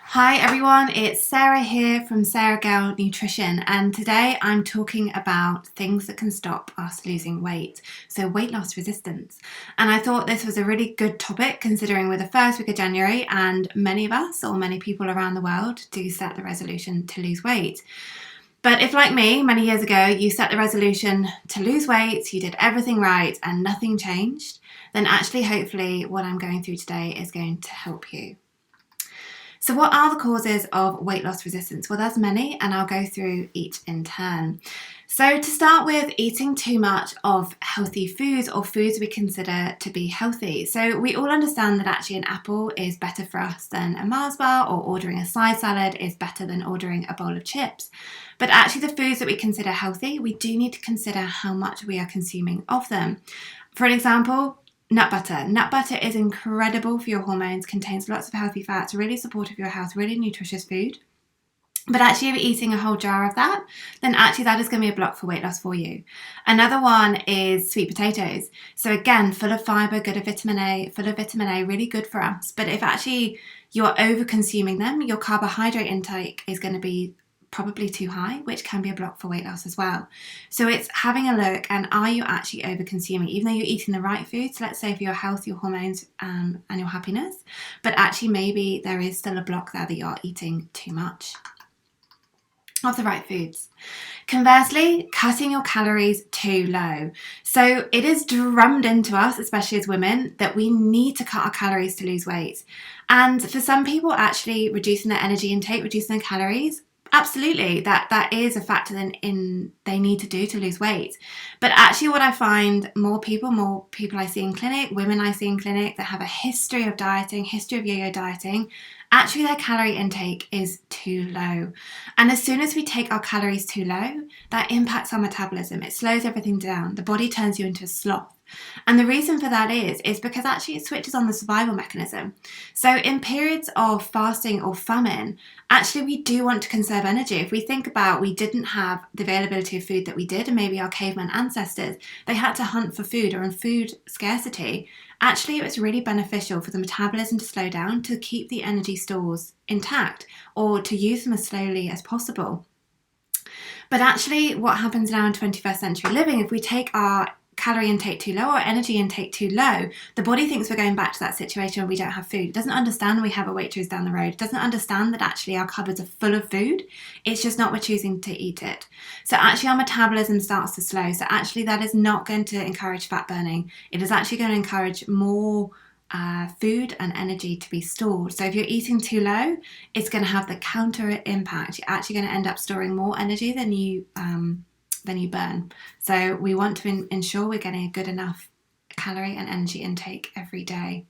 Hi everyone, it's Sarah here from Sarah Girl Nutrition, and today I'm talking about things that can stop us losing weight, so weight loss resistance. And I thought this was a really good topic considering we're the first week of January and many of us, or many people around the world, do set the resolution to lose weight. But if, like me, many years ago, you set the resolution to lose weight, you did everything right and nothing changed, then actually hopefully what I'm going through today is going to help you. So what are the causes of weight loss resistance? Well, there's many, and I'll go through each in turn. So to start with, eating too much of healthy foods or foods we consider to be healthy. So we all understand that actually an apple is better for us than a Mars bar, or ordering a side salad is better than ordering a bowl of chips. But actually the foods that we consider healthy, we do need to consider how much we are consuming of them. For an example, nut butter. Nut butter is incredible for your hormones, contains lots of healthy fats, really supportive of your health, really nutritious food. But actually, if you're eating a whole jar of that, then actually that is going to be a block for weight loss for you. Another one is sweet potatoes. So again, full of fibre, good at vitamin A, full of vitamin A, really good for us. But if actually you're over consuming them, your carbohydrate intake is going to be probably too high, which can be a block for weight loss as well. So it's having a look, and are you actually over consuming, even though you're eating the right foods, let's say for your health, your hormones, and your happiness, but actually maybe there is still a block there that you're eating too much of the right foods. Conversely, cutting your calories too low. So it is drummed into us, especially as women, that we need to cut our calories to lose weight. And for some people, actually reducing their energy intake, reducing their calories, absolutely, that is a factor in they need to do to lose weight. But actually what I find, more people I see in clinic, women I see in clinic that have a history of dieting, history of yo-yo dieting, actually their calorie intake is too low. And as soon as we take our calories too low, that impacts our metabolism. It slows everything down. The body turns you into a sloth. And the reason for that is because actually it switches on the survival mechanism. So in periods of fasting or famine, actually we do want to conserve energy. If we think about, we didn't have the availability of food that we did, and maybe our caveman ancestors, they had to hunt for food or in food scarcity. Actually, it was really beneficial for the metabolism to slow down, to keep the energy stores intact, or to use them as slowly as possible. But actually what happens now in 21st century living, if we take our calorie intake too low or energy intake too low, the body thinks we're going back to that situation where we don't have food. It doesn't understand we have a Waitrose down the road. It doesn't understand that actually our cupboards are full of food. It's just not we're choosing to eat it. So actually our metabolism starts to slow. So actually that is not going to encourage fat burning. It is actually going to encourage more food and energy to be stored. So if you're eating too low, it's going to have the counter impact. You're actually going to end up storing more energy than you burn. So we want to ensure we're getting a good enough calorie and energy intake every day.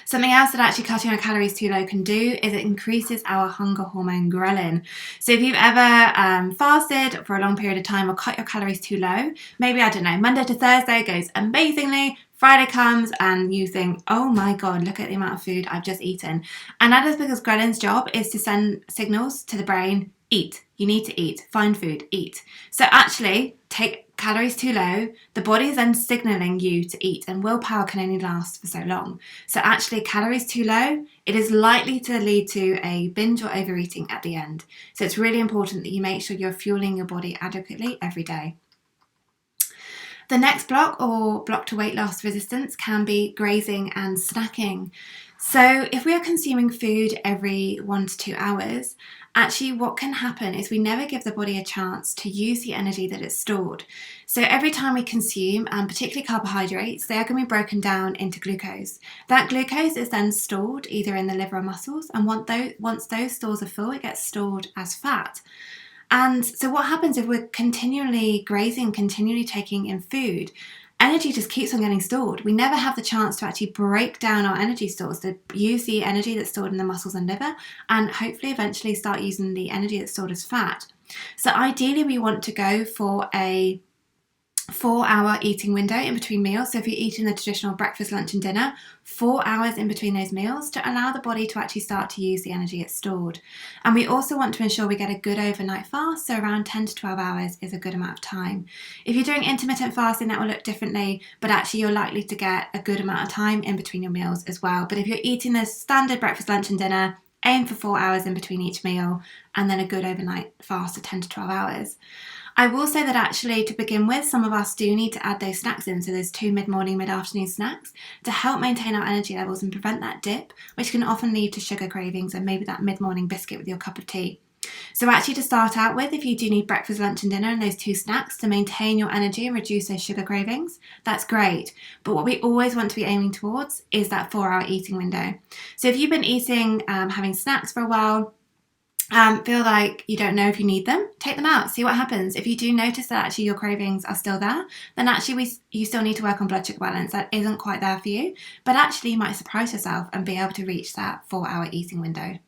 Something else that actually cutting our calories too low can do is it increases our hunger hormone ghrelin. So if you've ever fasted for a long period of time or cut your calories too low, maybe, I don't know, Monday to Thursday goes amazingly, Friday comes and you think, oh my God, look at the amount of food I've just eaten. And that is because ghrelin's job is to send signals to the brain, eat. You need to eat, find food, eat. So actually, take calories too low, the body is then signaling you to eat, and willpower can only last for so long. So actually, calories too low, it is likely to lead to a binge or overeating at the end. So it's really important that you make sure you're fueling your body adequately every day. The next block, or block to weight loss resistance, can be grazing and snacking. So if we are consuming food every 1 to 2 hours, actually what can happen is we never give the body a chance to use the energy that it's stored. So every time we consume, particularly carbohydrates, they are going to be broken down into glucose. That glucose is then stored either in the liver or muscles, and once those stores are full, it gets stored as fat. And so what happens if we're continually grazing, continually taking in food, energy just keeps on getting stored. We never have the chance to actually break down our energy stores, to use the energy that's stored in the muscles and liver, and hopefully eventually start using the energy that's stored as fat. So ideally we want to go for a 4-hour eating window in between meals. So if you're eating the traditional breakfast, lunch and dinner, 4 hours in between those meals to allow the body to actually start to use the energy it's stored. And we also want to ensure we get a good overnight fast, so around 10 to 12 hours is a good amount of time. If you're doing intermittent fasting, that will look differently, but actually you're likely to get a good amount of time in between your meals as well. But if you're eating the standard breakfast, lunch and dinner, aim for 4 hours in between each meal, and then a good overnight fast of 10 to 12 hours. I will say that actually, to begin with, some of us do need to add those snacks in, so there's 2 mid-morning, mid-afternoon snacks to help maintain our energy levels and prevent that dip, which can often lead to sugar cravings and maybe that mid-morning biscuit with your cup of tea. So actually, to start out with, if you do need breakfast, lunch and dinner and those 2 snacks to maintain your energy and reduce those sugar cravings, that's great. But what we always want to be aiming towards is that 4-hour eating window. So if you've been eating, having snacks for a while, feel like you don't know if you need them, take them out, see what happens. If you do notice that actually your cravings are still there, then actually you still need to work on blood sugar balance. That isn't quite there for you, but actually you might surprise yourself and be able to reach that 4-hour eating window.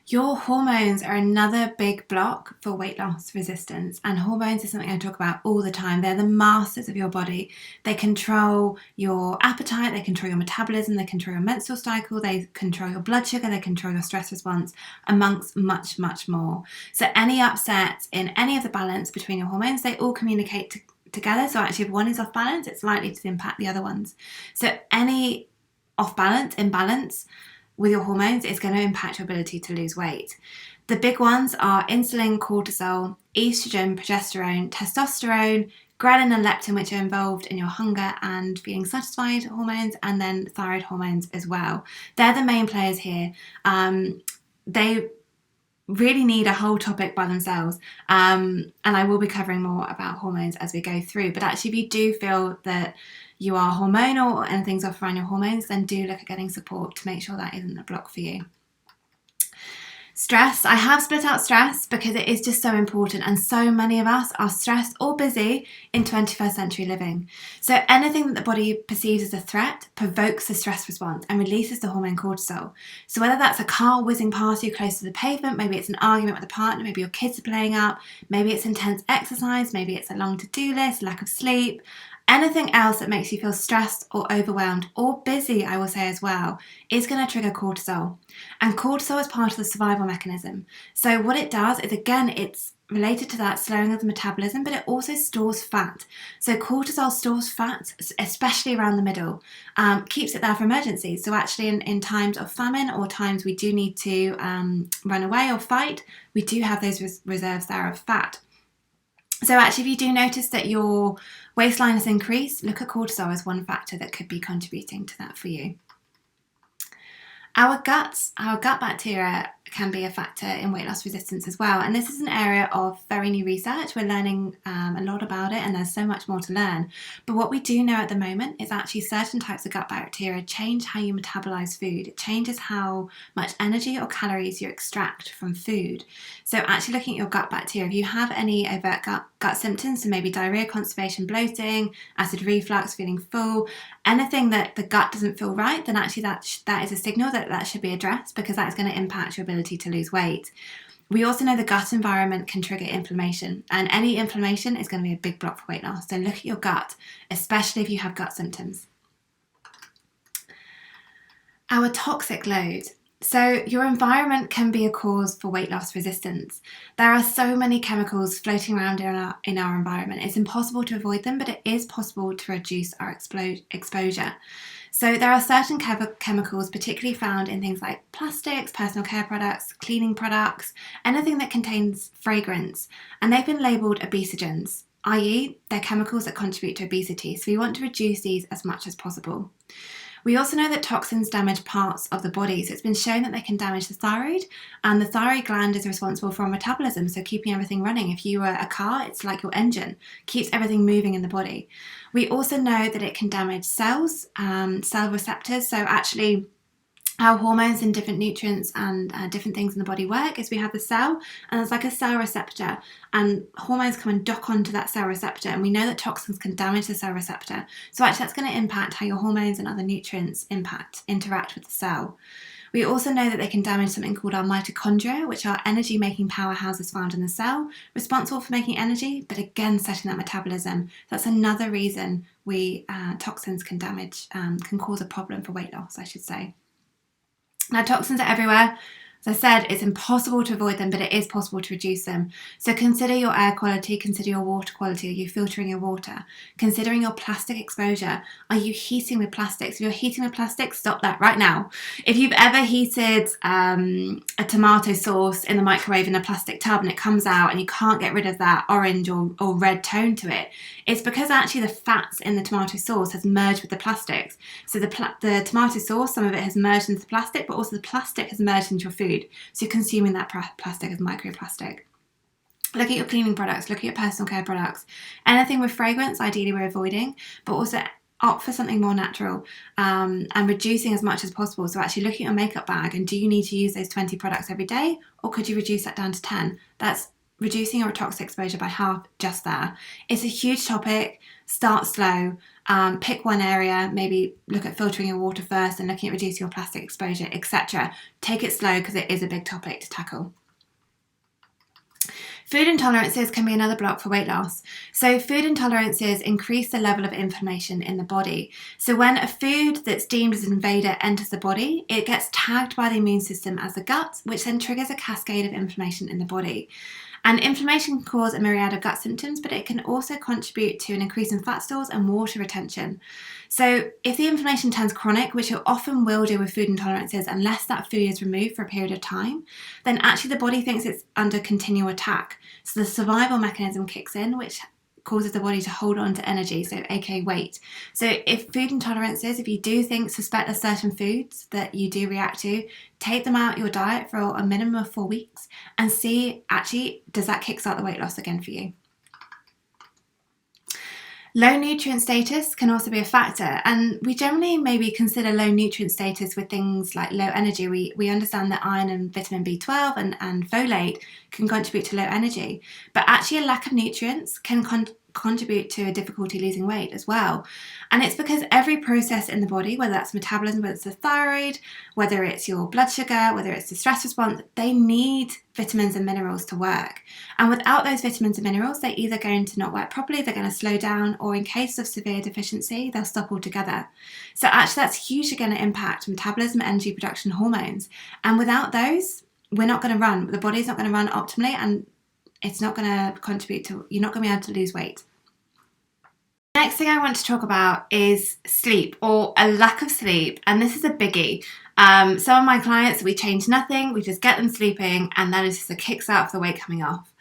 Your hormones are another big block for weight loss resistance, and hormones is something I talk about all the time. They're the masters of your body. They control your appetite, they control your metabolism, they control your menstrual cycle, they control your blood sugar, they control your stress response, amongst much, much more. So any upset in any of the balance between your hormones, they all communicate together. So actually if one is off balance, it's likely to impact the other ones. So any off balance, imbalance with your hormones is going to impact your ability to lose weight. The big ones are insulin, cortisol, estrogen, progesterone, testosterone, ghrelin and leptin, which are involved in your hunger and feeling satisfied hormones, and then thyroid hormones as well. They're the main players here. They really need a whole topic by themselves, and I will be covering more about hormones as we go through. But actually, if you do feel that you are hormonal or anything's off around your hormones, then do look at getting support to make sure that isn't a block for you. Stress. I have split out stress because it is just so important, and so many of us are stressed or busy in 21st century living. So anything that the body perceives as a threat provokes a stress response and releases the hormone cortisol. So whether that's a car whizzing past you close to the pavement, maybe it's an argument with a partner, maybe your kids are playing up, maybe it's intense exercise, maybe it's a long to-do list, lack of sleep, anything else that makes you feel stressed or overwhelmed or busy, I will say as well, is going to trigger cortisol. And cortisol is part of the survival mechanism. So what it does is, again, it's related to that slowing of the metabolism, but it also stores fat. So cortisol stores fat, especially around the middle, keeps it there for emergencies. So actually in times of famine or times we do need to run away or fight, we do have those reserves there of fat. So actually, if you do notice that your waistline has increased, look at cortisol as one factor that could be contributing to that for you. Our gut bacteria can be a factor in weight loss resistance as well. And this is an area of very new research. We're learning a lot about it, and there's so much more to learn. But what we do know at the moment is actually certain types of gut bacteria change how you metabolize food. It changes how much energy or calories you extract from food. So actually looking at your gut bacteria, if you have any overt gut symptoms, so maybe diarrhea, constipation, bloating, acid reflux, feeling full, anything that the gut doesn't feel right, then actually that is a signal that should be addressed, because that is going to impact your ability to lose weight. We also know the gut environment can trigger inflammation, and any inflammation is going to be a big block for weight loss. So look at your gut, especially if you have gut symptoms. Our toxic load. So your environment can be a cause for weight loss resistance. There are so many chemicals floating around in our environment. It's impossible to avoid them, but it is possible to reduce our exposure. So there are certain chemicals particularly found in things like plastics, personal care products, cleaning products, anything that contains fragrance, and they've been labelled obesogens, i.e. they're chemicals that contribute to obesity, so we want to reduce these as much as possible. We also know that toxins damage parts of the body, so it's been shown that they can damage the thyroid, and the thyroid gland is responsible for our metabolism, so keeping everything running. If you were a car, it's like your engine, keeps everything moving in the body. We also know that it can damage cells, cell receptors, so actually how hormones and different nutrients and different things in the body work is we have the cell, and there's like a cell receptor, and hormones come and dock onto that cell receptor, and we know that toxins can damage the cell receptor. So actually that's going to impact how your hormones and other nutrients interact with the cell. We also know that they can damage something called our mitochondria, which are energy-making powerhouses found in the cell, responsible for making energy, but again setting that metabolism. That's another reason toxins can can cause a problem for weight loss, I should say. Now, toxins are everywhere. As I said, it's impossible to avoid them, but it is possible to reduce them. So consider your air quality, consider your water quality. Are you filtering your water? Considering your plastic exposure. Are you heating with plastics? If you're heating with plastics, stop that right now. If you've ever heated a tomato sauce in the microwave in a plastic tub and it comes out and you can't get rid of that orange or red tone to it, it's because actually the fats in the tomato sauce has merged with the plastics. So the tomato sauce, some of it has merged into the plastic, but also the plastic has merged into your food. So you're consuming that plastic as microplastic. Look at your cleaning products, look at your personal care products. Anything with fragrance, ideally we're avoiding, but also opt for something more natural and reducing as much as possible. So actually looking at your makeup bag, and do you need to use those 20 products every day, or could you reduce that down to 10? That's reducing your toxic exposure by half just there. It's a huge topic. Start slow. Pick one area, maybe look at filtering your water first and looking at reducing your plastic exposure, etc. Take it slow because it is a big topic to tackle. Food intolerances can be another block for weight loss. So food intolerances increase the level of inflammation in the body. So when a food that's deemed as an invader enters the body, it gets tagged by the immune system as the gut, which then triggers a cascade of inflammation in the body. And inflammation can cause a myriad of gut symptoms, but it can also contribute to an increase in fat stores and water retention. So if the inflammation turns chronic, which it often will do with food intolerances unless that food is removed for a period of time, then actually the body thinks it's under continual attack. So the survival mechanism kicks in, which causes the body to hold on to energy, so aka weight. So if food intolerances, if you do suspect there's certain foods that you do react to, take them out your diet for a minimum of 4 weeks and see actually does that kickstart the weight loss again for you. Low nutrient status can also be a factor, and we generally maybe consider low nutrient status with things like low energy. We understand that iron and vitamin B12 and folate can contribute to low energy, but actually a lack of nutrients can contribute to a difficulty losing weight as well. And it's because every process in the body, whether that's metabolism, whether it's the thyroid, whether it's your blood sugar, whether it's the stress response, they need vitamins and minerals to work. And without those vitamins and minerals, they're either going to not work properly, they're going to slow down, or in case of severe deficiency, they'll stop altogether. So actually that's hugely going to impact metabolism, energy production, hormones. And without those, we're not going to run. The body's not going to run optimally, and it's not going to contribute to, you're not going to be able to lose weight. Next thing I want to talk about is sleep, or a lack of sleep, and this is a biggie. Some of my clients, we change nothing, we just get them sleeping, and that is just a kickstart for the weight coming off.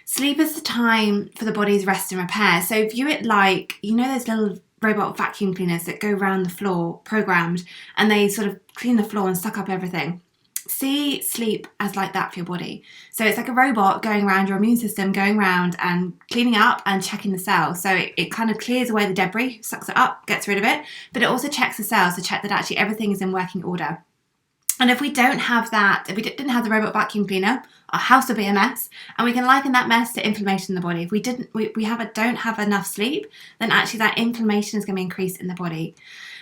Sleep is the time for the body's rest and repair. So view it like, you know those little robot vacuum cleaners that go around the floor, programmed, and they sort of clean the floor and suck up everything. See sleep as like that for your body. So it's like a robot going around your immune system, going around and cleaning up and checking the cells. So it kind of clears away the debris, sucks it up, gets rid of it, but it also checks the cells to check that actually everything is in working order. And if we don't have that, if we didn't have the robot vacuum cleaner, our house would be a mess, and we can liken that mess to inflammation in the body. If we don't have enough sleep, then actually that inflammation is going to increase in the body.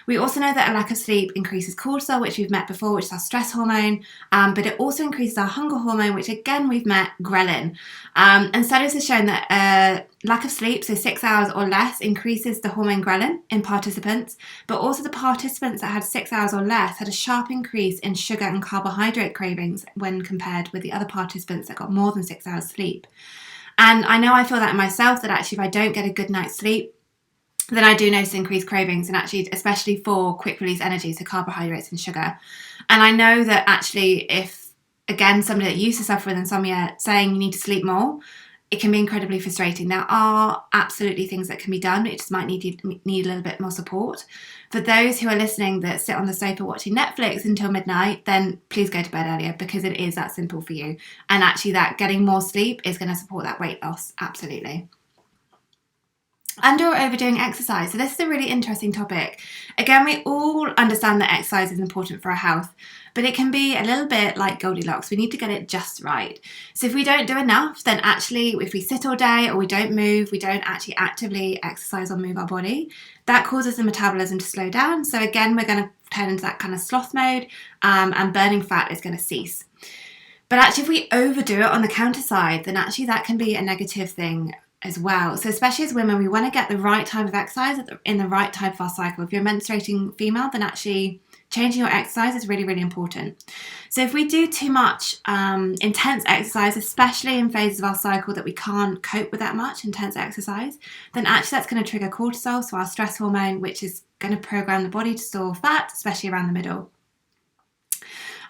We also know that a lack of sleep increases cortisol, which we've met before, which is our stress hormone, but it also increases our hunger hormone, which again we've met, ghrelin. And studies have shown that lack of sleep, so 6 hours or less, increases the hormone ghrelin in participants, but also the participants that had 6 hours or less had a sharp increase in sugar and carbohydrate cravings when compared with the other participants that got more than 6 hours sleep. And I know I feel that in myself, that actually if I don't get a good night's sleep, then I do notice increased cravings, and actually especially for quick release energy, so carbohydrates and sugar. And I know that actually if, again, somebody that used to suffer with insomnia saying you need to sleep more, it can be incredibly frustrating. There are absolutely things that can be done, but it just might need a little bit more support. For those who are listening that sit on the sofa watching Netflix until midnight, then please go to bed earlier, because it is that simple for you. And actually that getting more sleep is going to support that weight loss, absolutely. Under or overdoing exercise. So this is a really interesting topic. Again, we all understand that exercise is important for our health, but it can be a little bit like Goldilocks. We need to get it just right. So if we don't do enough, then actually if we sit all day or we don't move, we don't actually actively exercise or move our body, that causes the metabolism to slow down. So again, we're going to turn into that kind of sloth mode, and burning fat is going to cease. But actually, if we overdo it on the counter side, then actually that can be a negative thing as well. So especially as women, we want to get the right type of exercise in the right type of our cycle. If you're a menstruating female, then actually changing your exercise is really, really important. So if we do too much intense exercise, especially in phases of our cycle that we can't cope with that much intense exercise, then actually that's going to trigger cortisol, so our stress hormone, which is going to program the body to store fat, especially around the middle.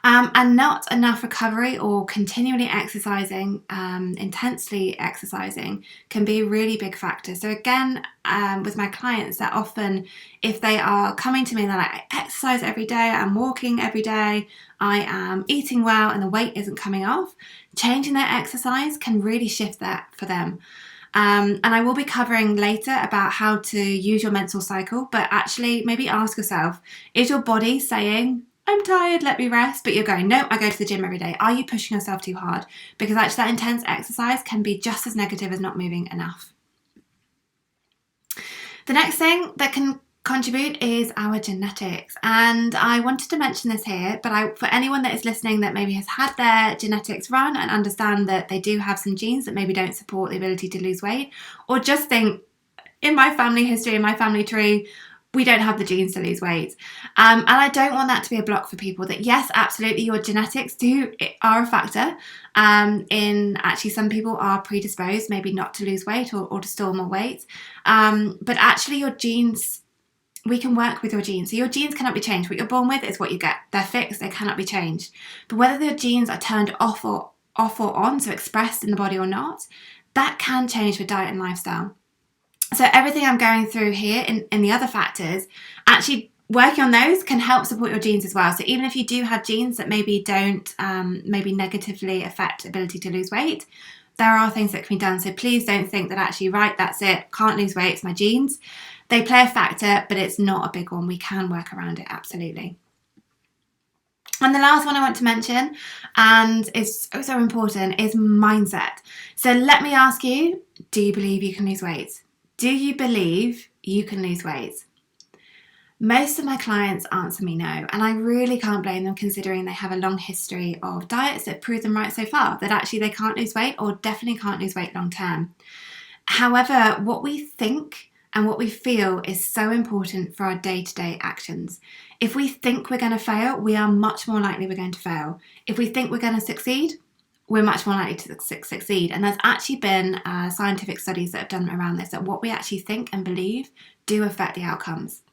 And not enough recovery or continually exercising, intensely exercising, can be a really big factor. So again, with my clients, that often, if they are coming to me and they're like, I exercise every day, I'm walking every day, I am eating well, and the weight isn't coming off, changing their exercise can really shift that for them. And I will be covering later about how to use your menstrual cycle, but actually maybe ask yourself, is your body saying, I'm tired, let me rest, but you're going, no, I go to the gym every day? Are you pushing yourself too hard? Because actually that intense exercise can be just as negative as not moving enough. The next thing that can contribute is our genetics. And I wanted to mention this here, but for anyone that is listening that maybe has had their genetics run and understand that they do have some genes that maybe don't support the ability to lose weight, or just think, in my family history, in my family tree, we don't have the genes to lose weight. And I don't want that to be a block for people. That yes, absolutely, your genetics are a factor. In actually, some people are predisposed maybe not to lose weight or to store more weight. But actually your genes, we can work with your genes. So your genes cannot be changed. What you're born with is what you get. They're fixed, they cannot be changed. But whether your genes are turned off or on, so expressed in the body or not, that can change with diet and lifestyle. So everything I'm going through here in the other factors, actually working on those can help support your genes as well. So even if you do have genes that maybe don't maybe negatively affect ability to lose weight, there are things that can be done. So please don't think that actually, right, that's it, can't lose weight, it's my genes. They play a factor, but it's not a big one. We can work around it, absolutely. And the last one I want to mention, and is so important, is mindset. So let me ask you, do you believe you can lose weight? Do you believe you can lose weight? Most of my clients answer me no, and I really can't blame them considering they have a long history of diets that prove them right so far, that actually they can't lose weight or definitely can't lose weight long term. However, what we think and what we feel is so important for our day-to-day actions. If we think we're going to fail, we are much more likely we're going to fail. If we think we're going to succeed, we're much more likely to succeed. And there's actually been scientific studies that have done around this, that what we actually think and believe do affect the outcomes.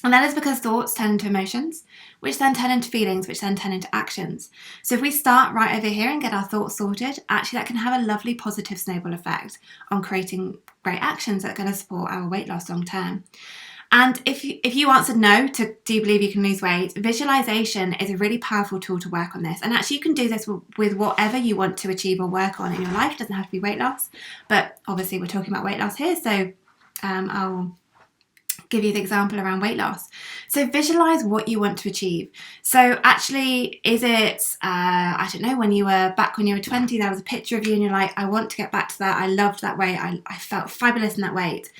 And that is because thoughts turn into emotions, which then turn into feelings, which then turn into actions. So if we start right over here and get our thoughts sorted, actually that can have a lovely positive snowball effect on creating great actions that are going to support our weight loss long term. And if you answered no to do you believe you can lose weight, visualization is a really powerful tool to work on this. And actually you can do this with whatever you want to achieve or work on in your life. It doesn't have to be weight loss, but obviously we're talking about weight loss here. So I'll give you the example around weight loss. So visualize what you want to achieve. So actually, is it, I don't know, when you were 20, there was a picture of you and you're like, I want to get back to that. I loved that weight. I felt fabulous in that weight.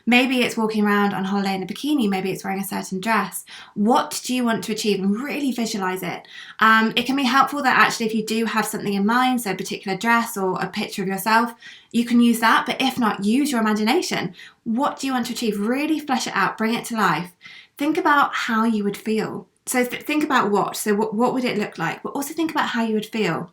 Maybe it's walking around on holiday in a bikini. Maybe it's wearing a certain dress. What do you want to achieve? And really visualize it. It can be helpful that actually if you do have something in mind, so a particular dress or a picture of yourself, you can use that. But if not, use your imagination. What do you want to achieve? Really flesh it out. Bring it to life. Think about how you would feel. So think about what. So what would it look like? But also think about how you would feel.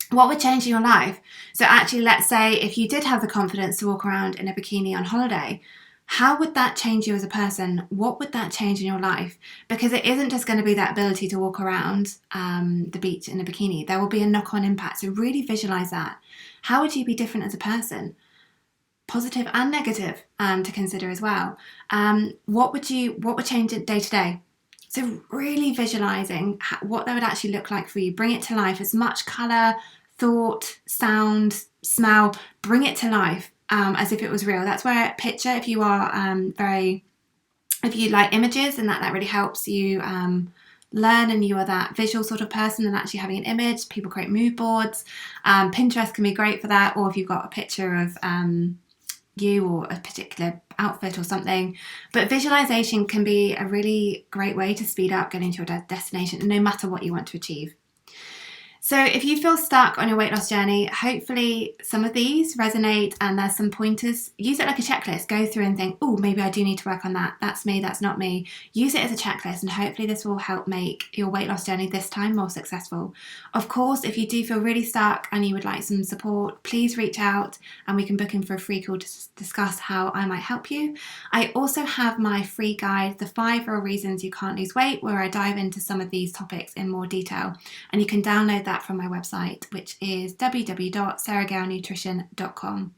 What would change in your life? So actually, let's say if you did have the confidence to walk around in a bikini on holiday, how would that change you as a person? What would that change in your life? Because it isn't just going to be that ability to walk around the beach in a bikini. There will be a knock-on impact. So really visualize that. How would you be different as a person? Positive and negative to consider as well. What would change it day to day? So really visualizing what that would actually look like for you. Bring it to life. As much color, thought, sound, smell, bring it to life as if it was real. That's where picture, if you are if you like images, and that really helps you learn, and you are that visual sort of person, and actually having an image. People create mood boards. Pinterest can be great for that, or if you've got a picture of you or a particular outfit or something. But visualization can be a really great way to speed up getting to your destination, no matter what you want to achieve. So if you feel stuck on your weight loss journey, hopefully some of these resonate and there's some pointers. Use it like a checklist. Go through and think, oh, maybe I do need to work on that. That's me, that's not me. Use it as a checklist, and hopefully this will help make your weight loss journey this time more successful. Of course, if you do feel really stuck and you would like some support, please reach out and we can book in for a free call to discuss how I might help you. I also have my free guide, The 5 Real Reasons You Can't Lose Weight, where I dive into some of these topics in more detail. And you can download that from my website, which is www.sarahgalenutrition.com.